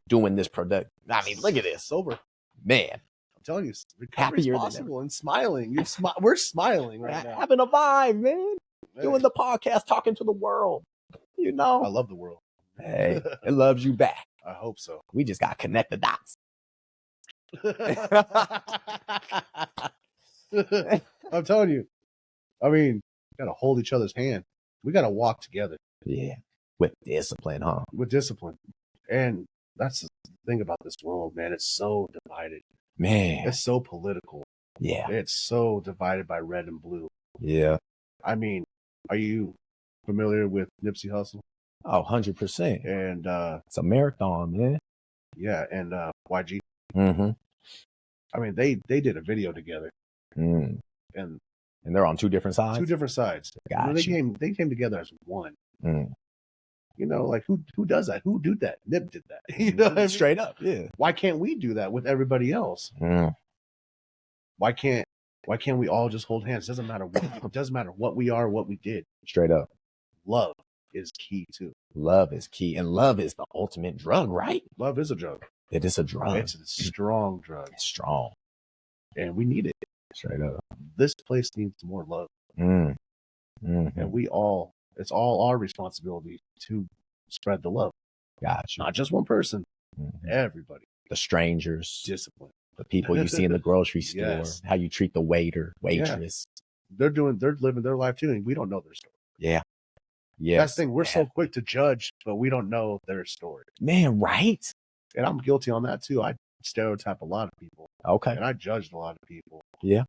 doing this product. I mean, look at this. Sober. Man. I'm telling you, recovery is possible and smiling. We're smiling right now. Having a vibe, man. doing the podcast, talking to the world. You know, I love the world. Hey, it loves you back. I hope so. We just got to connect the dots. I'm telling you. I mean, got to hold each other's hand. We got to walk together. Yeah. With discipline, huh? With discipline. And that's the thing about this world, man. It's so divided. Man. It's so political. Yeah. It's so divided by red and blue. Yeah. I mean, are you familiar with Nipsey Hussle? Oh, 100%. And it's a marathon, man. Yeah, and YG. Mm-hmm. I mean, they did a video together. Mm. And they're on two different sides? Two different sides. Gotcha. They came together as one. Mm. You know, like who does that? Who did that? Nip did that. You know what I mean? Straight up, yeah. Why can't we do that with everybody else? Mm. Why can't we all just hold hands? It doesn't matter what we are, what we did. Straight up. Love is key too. Love is key. And love is the ultimate drug, right? Love is a drug. It is a drug. It's a strong drug. It's strong. And we need it. Straight up. This place needs more love. Mm. Mm-hmm. And it's all our responsibility to spread the love. Gotcha. Not just one person. Mm-hmm. Everybody. The strangers. Discipline. The people you see in the grocery store. Yes. How you treat the waiter, waitress. Yeah. They're living their life too, and we don't know their story. Yeah. Yeah. That's the thing. We're so quick to judge, but we don't know their story. Man, right? And I'm guilty on that too. I stereotype a lot of people. Okay. And I judged a lot of people. Yeah.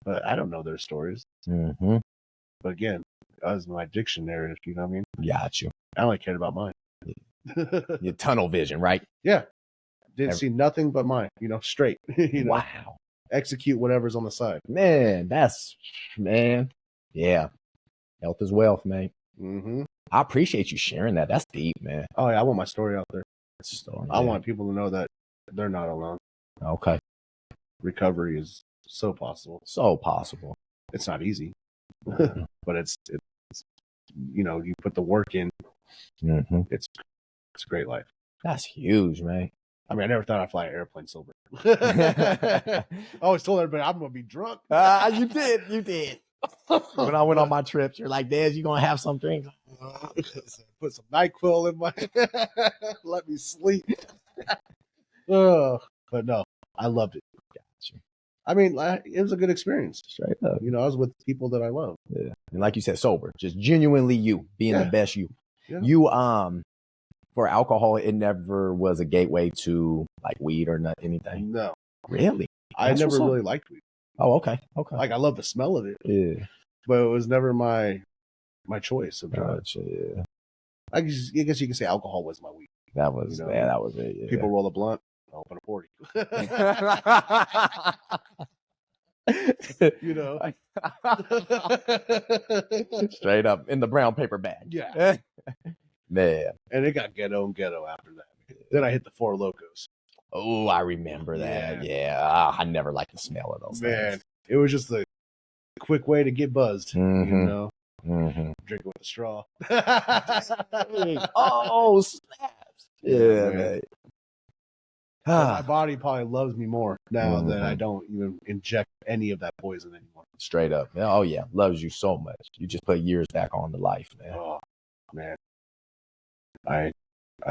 But I don't know their stories. Mm-hmm. But again, that was my addiction narrative, you know what I mean? Got you. I only cared about mine. Your tunnel vision, right? Yeah. Didn't see nothing but mine, straight. Wow. Execute whatever's on the side. Man, yeah. Health is wealth, mate. Mm-hmm. I appreciate you sharing that. That's deep, man. Oh, yeah. I want my story out there. Story, I want people to know that they're not alone. Okay. Recovery is so possible. So possible. It's not easy, but it's you put the work in. Mm-hmm. It's a great life. That's huge, man. I mean, I never thought I'd fly an airplane sober. I always told everybody I'm going to be drunk. You did. When I went on my trips, you're like, Dad, you going to have some drinks? Put some NyQuil in my let me sleep. But no, I loved it. Gotcha. I mean, it was a good experience. Straight up. I was with people that I love. Yeah. And like you said, sober. Just genuinely you, being the best you. Yeah. You, for alcohol, it never was a gateway to like weed or anything. No. Really? I never really liked weed. Oh, okay. Like I love the smell of it. Yeah. But it was never my choice of drugs. Gotcha, yeah. I guess you could say alcohol was my weed. That was that was it. Yeah. People roll a blunt, I'll open a 40. Straight up in the brown paper bag. Yeah. Man. And it got ghetto after that. Then I hit the Four Locos. Oh, I remember that. Yeah. I never liked the smell of those things. It was just the quick way to get buzzed. Mm-hmm. Drinking with a straw. Oh, snaps. Yeah, man. My body probably loves me more now that I don't even inject any of that poison anymore. Straight up. Oh, yeah. Loves you so much. You just put years back on to life, man. Oh, man. I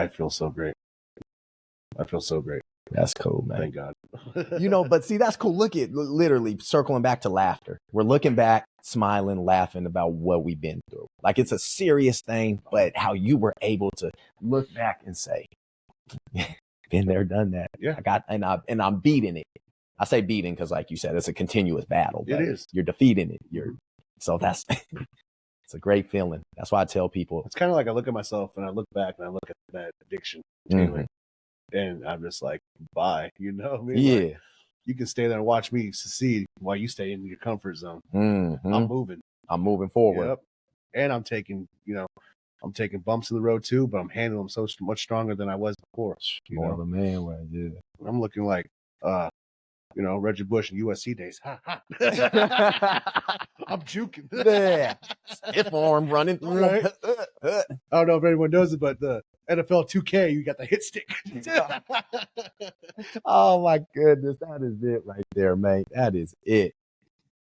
feel so great. That's cool, man. Thank God. But see, that's cool. Look at literally circling back to laughter. We're looking back, smiling, laughing about what we've been through. Like it's a serious thing, but how you were able to look back and say, been there, done that. Yeah. I'm beating it. I say beating because like you said, it's a continuous battle. It is. You're defeating it. So that's, it's a great feeling. That's why I tell people. It's kind of like I look at myself and I look back and I look at that addiction. And I'm just like, bye. You know what I mean? Yeah. Like, you can stay there and watch me succeed while you stay in your comfort zone. Mm-hmm. I'm moving forward. Yep. And I'm taking bumps in the road too, but I'm handling them so much stronger than I was before. More the man way, yeah. I'm looking like, Reggie Bush and USC days. Ha ha. I'm juking. Yeah. Stiff arm running through. Right. I don't know if anyone knows it, but the NFL 2K, you got the hit stick. Oh my goodness, that is it right there, mate. That is it.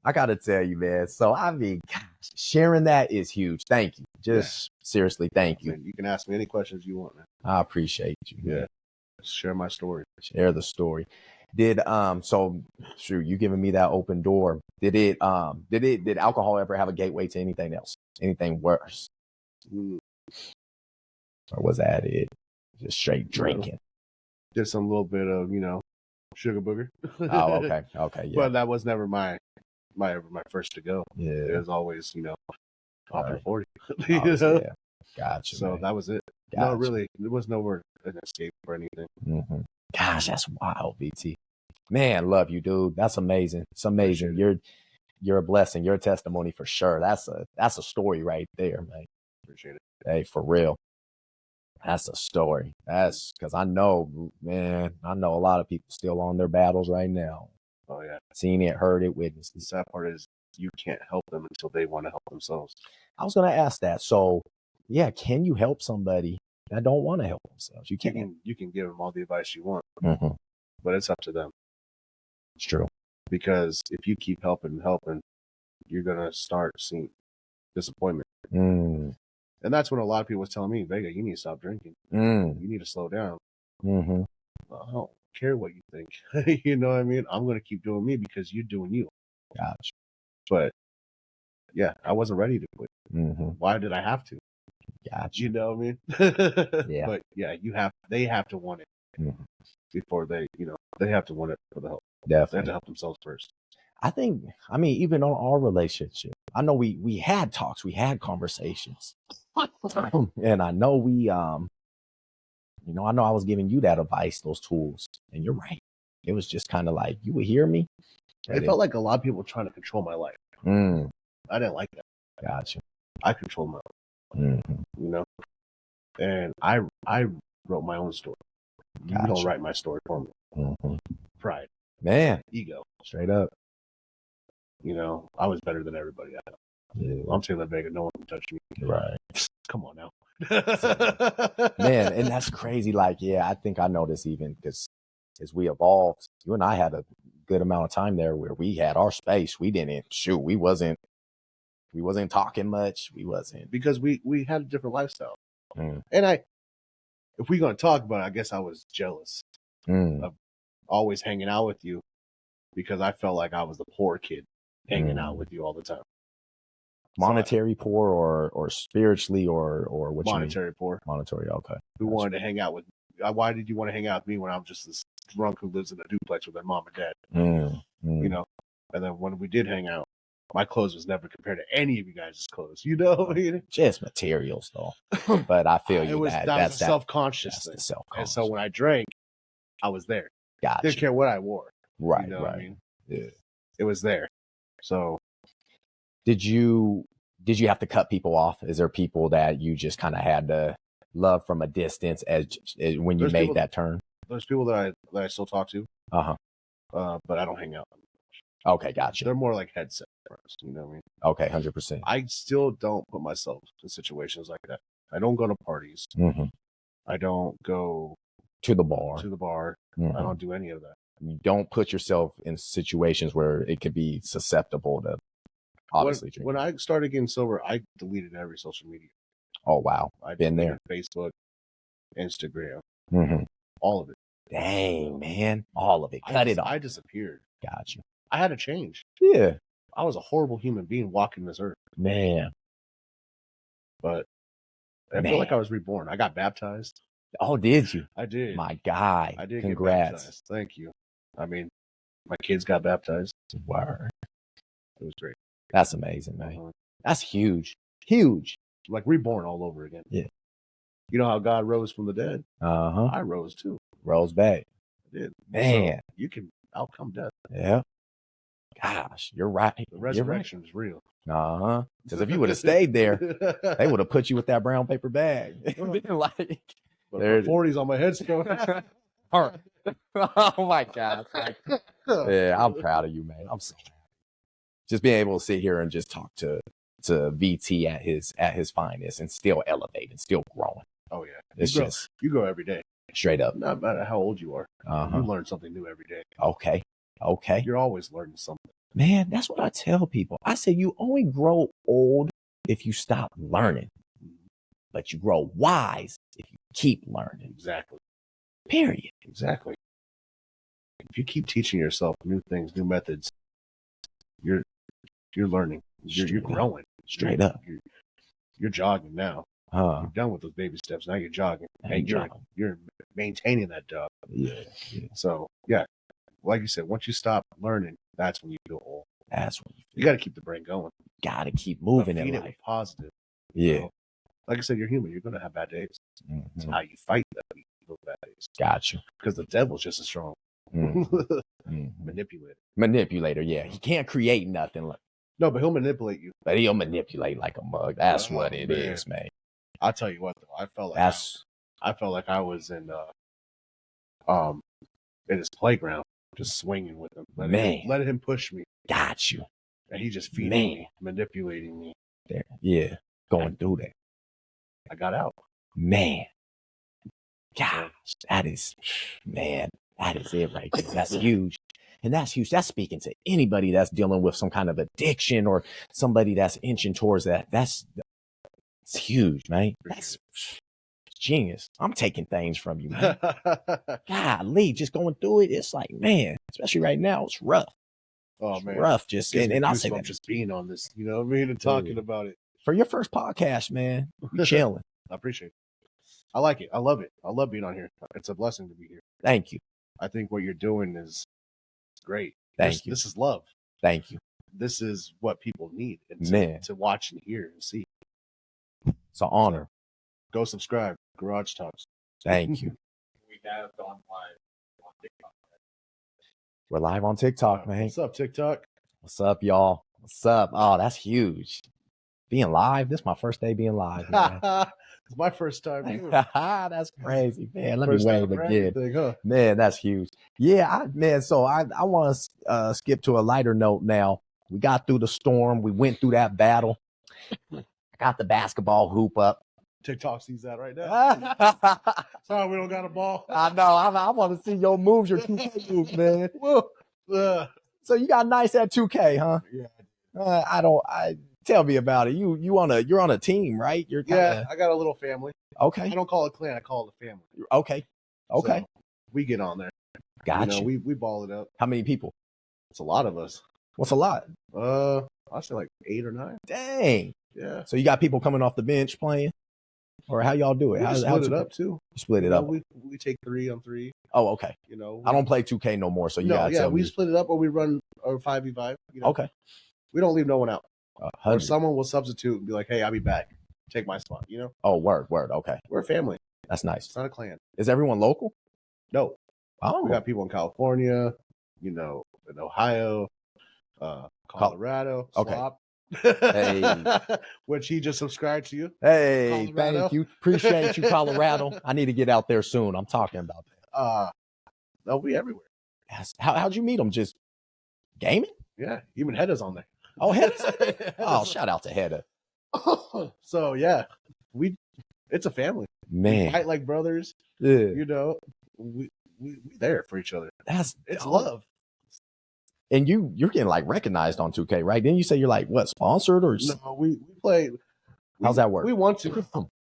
I gotta tell you, man. So I mean, gosh, sharing that is huge. Thank you. Just seriously, thank you. I mean, you can ask me any questions you want, man. I appreciate you. Man. Yeah. Share my story. Share the story. Did so shoot, you giving me that open door. Did alcohol ever have a gateway to anything else? Anything worse? Or was that it? Just straight drinking. Just some little bit of, sugar booger. Oh, okay. Okay. Yeah. But that was never my first to go. Yeah. It was always, popping 40. Yeah. Gotcha. So man. that was it. Gotcha. No, really, there was nowhere an escape or anything. Mm-hmm. Gosh, that's wild, BT. Man, love you, dude. That's amazing. It's amazing. You're a blessing. You're a testimony for sure. That's a story right there, man. Appreciate it. Hey, for real. That's a story. That's because I know a lot of people still on their battles right now. Oh yeah. Seen it, heard it, witnessed it. The sad part is you can't help them until they want to help themselves. I was gonna ask that. So yeah, can you help somebody that don't want to help themselves? You can give them all the advice you want, but it's up to them. It's true. Because if you keep helping, you're gonna start seeing disappointment. And that's when a lot of people was telling me, Vega, you need to stop drinking. You need to slow down. I don't care what you think. You know what I mean? I'm going to keep doing me because you're doing you. Gotcha. But yeah, I wasn't ready to quit. Why did I have to? Gotcha. You know what I mean? Yeah. But yeah, they have to want it before they have to want it for the help. Definitely. They have to help themselves first. I mean, even on our relationship, I know we had talks, we had conversations. And I know I know I was giving you that advice, those tools, and you're right. It was just kind of like, you would hear me. It felt like a lot of people were trying to control my life. I didn't like that. Gotcha. I controlled my life, and I wrote my own story. Gotcha. You don't write my story for me. Pride. Man. Ego. Straight up. I was better than everybody. Yeah. I'm saying that Vega, no one can touch me. Right. Come on now. Man, and that's crazy. Like, yeah, I think I know this even because as we evolved, you and I had a good amount of time there where we had our space. We wasn't talking much. We wasn't. Because we had a different lifestyle. And if we're going to talk about it, I guess I was jealous of always hanging out with you because I felt like I was the poor kid hanging out with you all the time. Monetary poor or spiritually or what monetary you mean? Poor. Monetary, okay. Who wanted to hang out with me? Why did you want to hang out with me when I'm just this drunk who lives in a duplex with their mom and dad? And then when we did hang out, my clothes was never compared to any of you guys' clothes. You know what I mean? Just materials though. But I feel you. That's a self-conscious thing. And so when I drank, I was there. Gotcha. Didn't care what I wore. Right. You know what I mean? Yeah. It was there. So did you have to cut people off? Is there people that you just kind of had to love from a distance as when you made that turn? There's people that I still talk to. But I don't hang out. Okay, gotcha. They're more like headset friends, you know what I mean? Okay, 100%. I still don't put myself in situations like that. I don't go to parties. I don't go to the bar. I don't do any of that. You don't put yourself in situations where it could be susceptible to obviously drinking. When I started getting sober, I deleted every social media. Oh, wow. I've been there. Facebook, Instagram, all of it. Dang, man. All of it. Cut it off. I disappeared. Gotcha. I had to change. Yeah. I was a horrible human being walking this earth. Man. But I feel like I was reborn. I got baptized. Oh, did you? I did. My guy. I did. Congrats. Get baptized. Thank you. I mean, my kids got baptized. Word. It was great. That's amazing, man. That's huge. Huge. Like reborn all over again. Yeah. You know how God rose from the dead? I rose too. Rose back. I did. Man. So you can outcome death. Yeah. Gosh, you're right. The resurrection is real. Because if you would have stayed there, they would have put you with that brown paper bag. Like, there's 40s on my headstone. All right. Oh my God. Yeah, I'm proud of you, man. I'm so happy. Just being able to sit here and just talk to VT at his finest and still elevate and still growing. Oh yeah. It's you grow every day. Straight up. No matter how old you are. You learn something new every day. Okay. You're always learning something. Man, that's what I tell people. I say you only grow old if you stop learning, but you grow wise if you keep learning. Exactly. Period. Exactly. If you keep teaching yourself new things, new methods, you're learning. You're growing. Straight up. You're jogging now. You're done with those baby steps. Now you're jogging. And you're maintaining that jog. Yeah. So yeah, like you said, once you stop learning, that's when you feel old. That's when you got to keep the brain going. Got to keep moving in life. Positive. Yeah. You know? Like I said, you're human. You're going to have bad days. It's how you fight those bad days. Got you. Because the devil's just as strong. Manipulator. Yeah. He can't create nothing. No, but he'll manipulate you. But he'll manipulate like a mug. That's what it is, man. I'll tell you what, though. I felt like I was in his playground, just swinging with him. Letting him push me. Got you. And he just feeding me, manipulating me. There. Yeah. Going through that. I got out. Man. Gosh, that is it right there. That's huge. And that's huge. That's speaking to anybody that's dealing with some kind of addiction or somebody that's inching towards that. It's huge, man. That's genius. I'm taking things from you, man. Golly, just going through it. It's like, man, especially right now, it's rough. Oh, man. It's rough. Just, and I'll say that. Just being on this, you know what I mean? And talking about it. For your first podcast, man, you're chilling. I appreciate it. I like it. I love it. I love being on here. It's a blessing to be here. Thank you. I think what you're doing is great. Thank you. This is love. Thank you. This is what people need to watch and hear and see. It's an honor. Go subscribe. Garage Talks. Thank you. We have gone live on TikTok. We're live on TikTok, man. What's up, TikTok? What's up, y'all? What's up? Oh, that's huge. Being live. This is my first day being live, man. It's my first time. That's crazy, man. Let me wave again. Huh? Man, that's huge. Yeah, so I want to skip to a lighter note now. We got through the storm. We went through that battle. I got the basketball hoop up. TikTok sees that right now. Sorry, we don't got a ball. I know. I want to see your moves, your 2K moves, man. So you got nice at 2K, huh? Yeah. Tell me about it. You're on a team, right? I got a little family. Okay. I don't call it clan. I call it a family. Okay. So we get on there. Gotcha. We ball it up. How many people? It's a lot of us. What's a lot? I'll say like 8 or 9. Dang. Yeah. So you got people coming off the bench playing, or how y'all do it? We split it up too. You split it up. We take 3 on 3. Oh, okay. I don't play 2K no more, so you gotta tell me. We split it up, or we run a 5v5. Okay. We don't leave no one out. 100. Or someone will substitute and be like, "Hey, I'll be back. Take my spot." Oh, word. Okay. We're a family. That's nice. It's not a clan. Is everyone local? No. Oh. We got people in California, in Ohio, Colorado. Okay. Slop. Hey. Which he just subscribed to you. Hey, Colorado. Thank you. Appreciate you, Colorado. I need to get out there soon. I'm talking about that. They'll be everywhere. How'd you meet them? Just gaming? Yeah. Even Hedda's on there. Oh, Hedda. Oh, shout out to Hedda. So yeah, it's a family. Man. We fight like brothers. Yeah. We there for each other. It's dope. love. And you're getting like recognized on 2K, right? Didn't you say you're like what, sponsored or? No, we play. How's that work? We want to.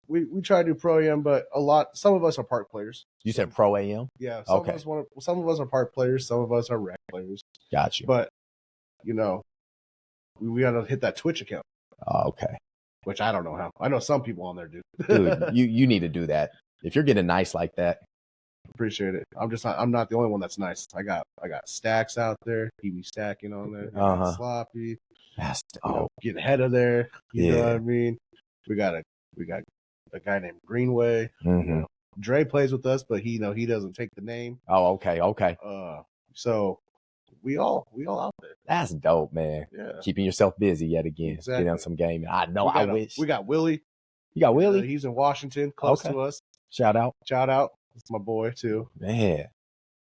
We try to do pro AM, but some of us are park players. You said pro AM? Yeah. Some of us are park players. Some of us are rec players. Got you. But we got to hit that Twitch account. Oh, okay. Which I don't know how. I know some people on there do. Dude, you need to do that. If you're getting nice like that. Appreciate it. I'm not the only one that's nice. I got Stacks out there. He be stacking on there. Sloppy. That's getting ahead of there. You know what I mean? We got a guy named Greenway. Mm-hmm. Dre plays with us, but he doesn't take the name. Oh, okay. So we all out there. That's dope, man. Yeah. Keeping yourself busy yet again. Exactly. Getting on some gaming. I know. I wish. We got Willie. You got Willie? He's in Washington, close to us. Shout out. That's my boy too. Man.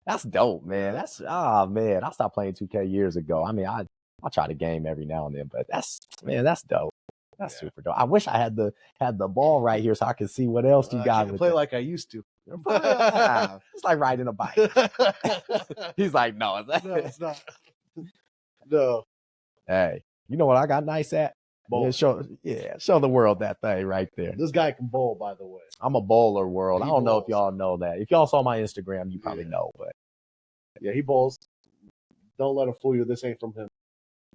That's dope, man. Man. I stopped playing 2K years ago. I mean, I try to game every now and then, but that's dope. That's super dope. I wish I had the ball right here so I could see what else you got. I can play like I used to. It's like riding a bike. He's like, no, it's not. No. Hey, you know what I got nice at? Bowl. Show the world that thing right there. This guy can bowl, by the way. I'm a bowler, world. He I don't know bowls. if y'all know that. If y'all saw my Instagram, you probably know, but yeah, he bowls. Don't let him fool you. This ain't from him.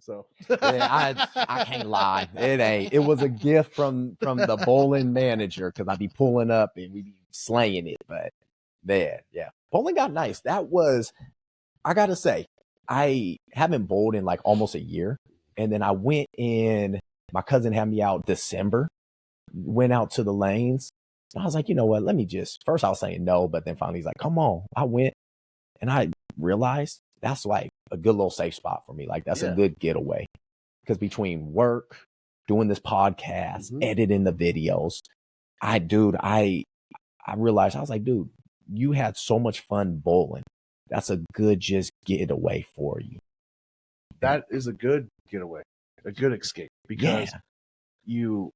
So yeah, I can't lie. It ain't. It was a gift from the bowling manager because I be pulling up and we be slaying it. But man, yeah, bowling got nice. That was, I gotta say, I haven't bowled in like almost a year, and then I went in. My cousin had me out December. Went out to the lanes. I was like, you know what? Let me just. First, I was saying no, but then finally he's like, come on. I went, and I realized that's like a good little safe spot for me. Like that's a good getaway. Because between work, doing this podcast, editing the videos, I realized, I was like, dude, you had so much fun bowling. That's a good just getaway for you. That is a good getaway, a good escape, because you're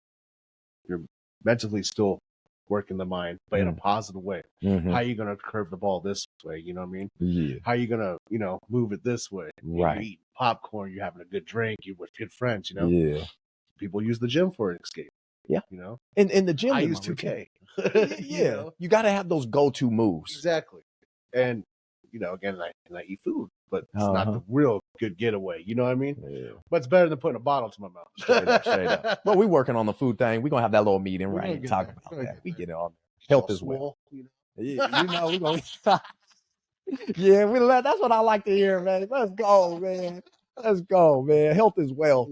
mentally still working the mind, but in a positive way. How are you going to curve the ball this way? You know what I mean? Yeah. How are you going to, move it this way? Right. You're eating popcorn, you're having a good drink, you're with good friends, Yeah. People use the gym for an escape. Yeah. In the gym, I use 2K. Yeah. You got to have those go-to moves. Exactly. And, again, I eat food, but it's not the real good getaway. You know what I mean? Yeah. But it's better than putting a bottle to my mouth. Straight up. Well, we're working on the food thing. We're going to have that little meeting, right? Talk about that. We get it on health as well. We're going to. Yeah, that's what I like to hear, man. Let's go, man. Health is wealth.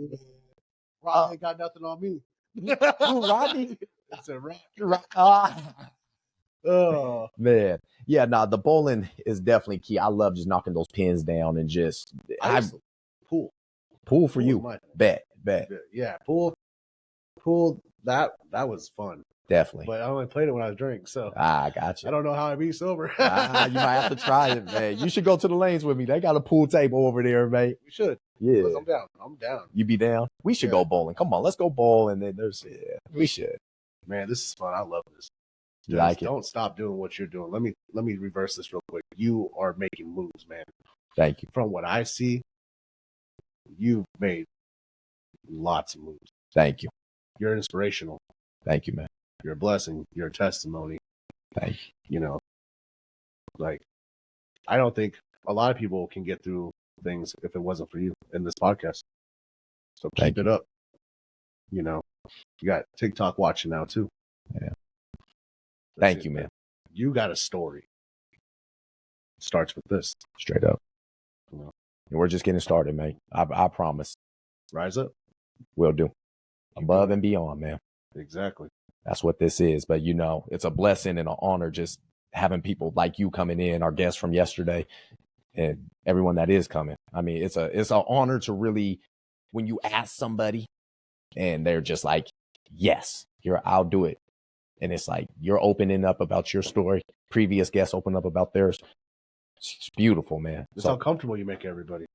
Rob ain't got nothing on me. Who, Rodney? That's a rock. Oh man, yeah. The bowling is definitely key. I love just knocking those pins down and just pool for you. Bet. Yeah, pool. That was fun. Definitely. But I only played it when I was drinking, so I got you. I don't know how I'd be sober. You might have to try it, man. You should go to the lanes with me. They got a pool table over there, mate. We should. Yeah, I'm down. You be down? We should go bowling. Come on, let's go bowl. And then we should. Man, this is fun. I love this. You like it? Don't stop doing what you're doing. Let me reverse this real quick. You are making moves, man. Thank you. From what I see, you've made lots of moves. Thank you. You're inspirational. Thank you, man. You're a blessing. You're a testimony. Thank you. I don't think a lot of people can get through things if it wasn't for you in this podcast. So keep it up. You got TikTok watching now too. Yeah. Thank you, man. You got a story. Starts with this. Straight up. And we're just getting started, man. I promise. Rise up. Will do. Above and beyond, man. Exactly. That's what this is. But it's a blessing and an honor just having people like you coming in, our guests from yesterday, and everyone that is coming. I mean, it's an honor to really, when you ask somebody and they're just like, yes, I'll do it. And it's like you're opening up about your story. Previous guests open up about theirs. It's beautiful, man. It's how comfortable you make everybody.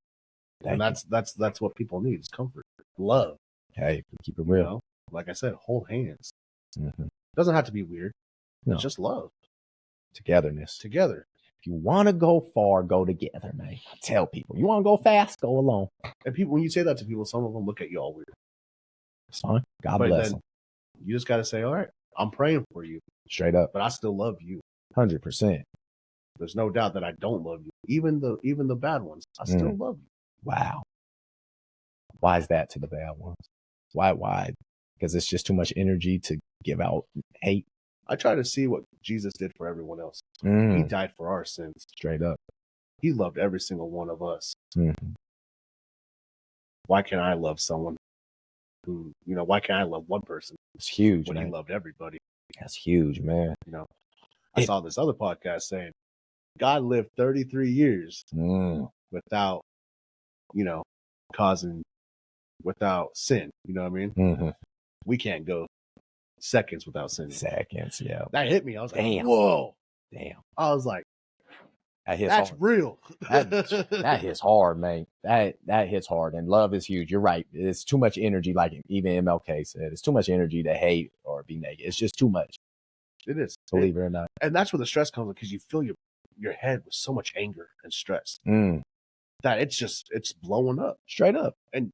And that's what people need is comfort. Love. Hey, keep it real. Like I said, hold hands. Mm-hmm. Doesn't have to be weird. No. It's just love. Togetherness. Together. If you want to go far, go together, man. I tell people. You want to go fast, go alone. And people, when you say that to people, some of them look at you all weird. It's fine. God bless them. You just got to say, all right, I'm praying for you. Straight up. But I still love you. 100%. There's no doubt that I don't love you. Even the bad ones, I still love you. Wow. Why is that to the bad ones? Why? Because it's just too much energy to give out hate. I try to see what Jesus did for everyone else. He died for our sins. Straight up. He loved every single one of us. Mm-hmm. Why can't I love someone who, why can't I love one person? It's huge, when man. He loved everybody. That's huge, man. I saw this other podcast saying God lived 33 years without, without sin. You know what I mean? Mm-hmm. We can't go seconds without sin. Seconds, yeah. That hit me. I was like, damn. Whoa. Damn. I was like, that's hard. Real. that hits hard, man. That hits hard. And love is huge. You're right. It's too much energy, like even MLK said. It's too much energy to hate or be negative. It's just too much. It is. Believe it or not. And that's where the stress comes because you fill your head with so much anger and stress. that it's blowing up straight up. And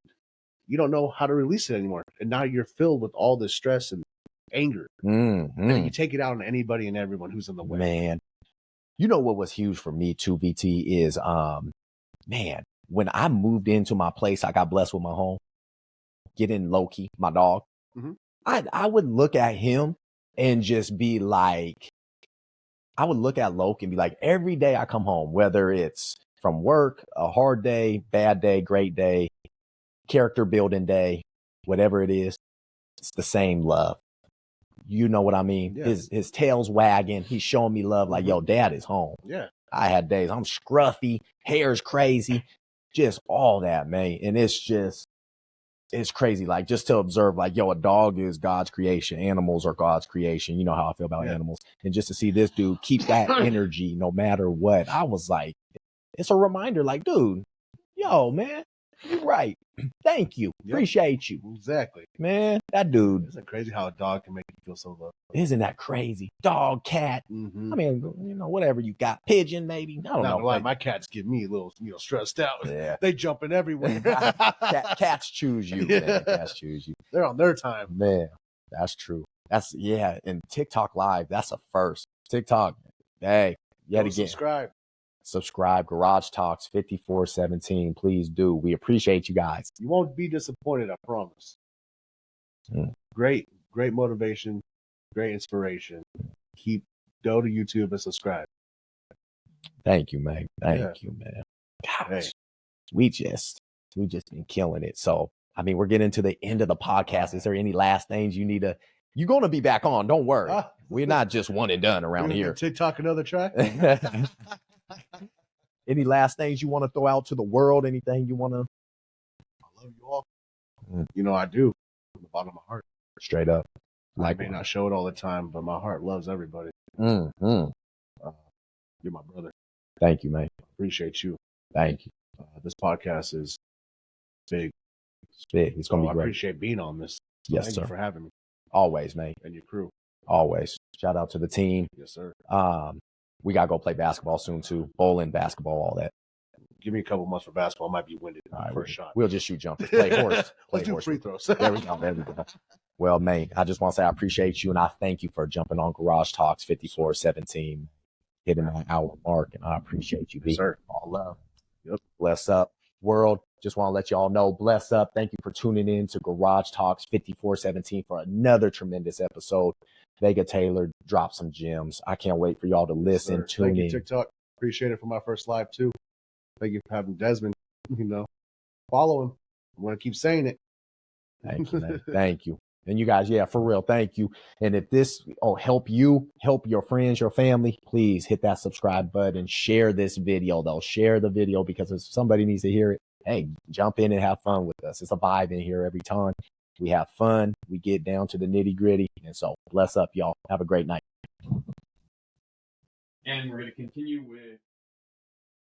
you don't know how to release it anymore. And now you're filled with all this stress and anger. And you take it out on anybody and everyone who's in the way. Man, you know what was huge for me too, VT, is, man, when I moved into my place, I got blessed with my home, getting Loki, my dog. I would look at him and just be like, I would look at Loki and be like, every day I come home, whether it's from work, a hard day, bad day, great day, character building day, whatever it is, it's the same love. You know what I mean? Yeah. His tail's wagging. He's showing me love like, yo, dad is home. Yeah. I had days I'm scruffy, hair's crazy, just all that, man. And it's crazy. Like, just to observe, like, yo, a dog is God's creation. Animals are God's creation. You know how I feel about animals. And just to see this dude keep that energy no matter what, I was like, it's a reminder, like, dude, yo, man, you're right. Thank you. Yep. Appreciate you. Exactly. Man, that dude. Isn't it crazy how a dog can make you feel so loved? Isn't that crazy? Dog, cat. I mean, you know, whatever you got. Pigeon, maybe. I don't know. Like, my cats get me a little, stressed out. Yeah. They jumping everywhere. Cats choose you, man. Cats choose you. They're on their time. Man, that's true. And TikTok Live, that's a first. TikTok, hey, yet again. Subscribe, Garage Talks 5417. Please do. We appreciate you guys. You won't be disappointed, I promise. Great motivation, great inspiration. Go to YouTube and subscribe. Thank you, man. Thank you, man. Gosh, hey. we just been killing it. So, I mean, we're getting to the end of the podcast. Is there any last things you need to? You're going to be back on. Don't worry. We're not just one and done around here. TikTok another track. Any last things you want to throw out to the world? Anything you want to? I love you all. You know, I do. From the bottom of my heart. Straight up. I may not show it all the time, but my heart loves everybody. You're my brother. Thank you, man. Appreciate you. Thank you. This podcast is big. It's big. It's going to be great. I appreciate being on this. Yes, Thank sir. you for having me. Always, mate. And your crew. Always. Shout out to the team. Yes, sir. We got to go play basketball soon, too. Bowling, basketball, all that. Give me a couple months for basketball. I might be winded. All right, first shot. We'll just shoot jumpers. Play horse. Let's do free throws. There we go. Well, mate, I just want to say I appreciate you, and I thank you for jumping on Garage Talks 5417, hitting that hour mark, and I appreciate you, yes, sir. All love. Yep. Bless up, world. Just want to let y'all know, bless up. Thank you for tuning in to Garage Talks 5417 for another tremendous episode. Vega Taylor dropped some gems. I can't wait for y'all to listen, yes, tune in. Thank you, TikTok. Appreciate it for my first live, too. Thank you for having Desmond. Follow him. I want to keep saying it. Thank you, man. Thank you. And you guys, for real, thank you. And if this help you, help your friends, your family, please hit that subscribe button. Share this video, though. Share the video, because if somebody needs to hear it, hey, jump in and have fun with us. It's a vibe in here every time. We have fun. We get down to the nitty gritty. And so bless up, y'all. Have a great night. And we're going to continue with